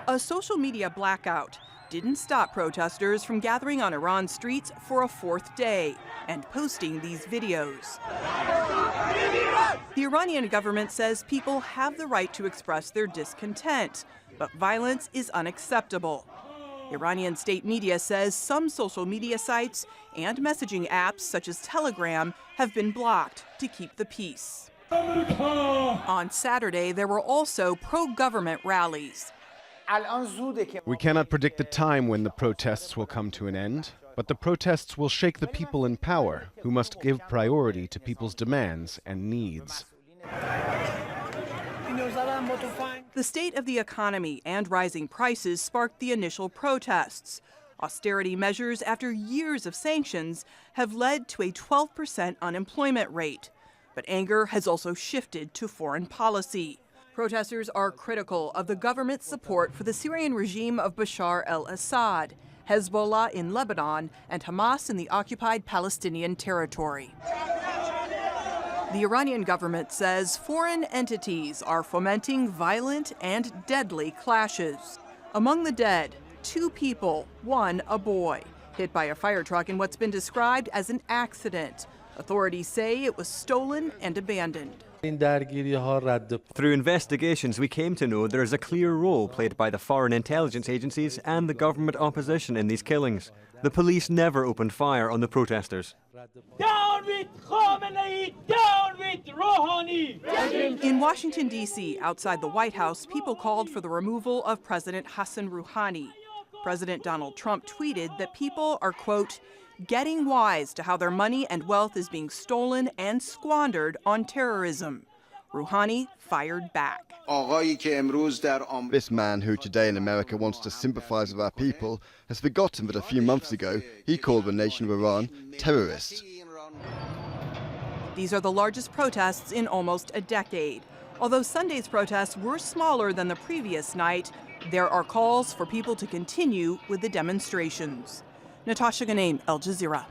A social media blackout didn't stop protesters from gathering on Iran's streets for a fourth day and posting these videos. The Iranian government says people have the right to express their discontent, but violence is unacceptable. Iranian state media says some social media sites and messaging apps such as Telegram have been blocked to keep the peace. On Saturday, there were also pro-government rallies. We cannot predict the time when the protests will come to an end, but the protests will shake the people in power, who must give priority to people's demands and needs. The state of the economy and rising prices sparked the initial protests. Austerity measures after years of sanctions have led to a 12% unemployment rate. But anger has also shifted to foreign policy. Protesters are critical of the government's support for the Syrian regime of Bashar al-Assad, Hezbollah in Lebanon, and Hamas in the occupied Palestinian territory. The Iranian government says foreign entities are fomenting violent and deadly clashes. Among the dead, 2 people, 1 a boy, hit by a fire truck in what's been described as an accident. Authorities say it was stolen and abandoned. Through investigations, we came to know there is a clear role played by the foreign intelligence agencies and the government opposition in these killings. The police never opened fire on the protesters. Down with Khamenei! Down with Rouhani! In Washington, D.C., outside the White House, people called for the removal of President Hassan Rouhani. President Donald Trump tweeted that people are, quote, getting wise to how their money and wealth is being stolen and squandered on terrorism. Rouhani fired back. This man who today in America wants to sympathize with our people has forgotten that a few months ago he called the nation of Iran terrorists. These are the largest protests in almost a decade. Although Sunday's protests were smaller than the previous night, there are calls for people to continue with the demonstrations. Natasha, Ghoneim, Al Jazeera.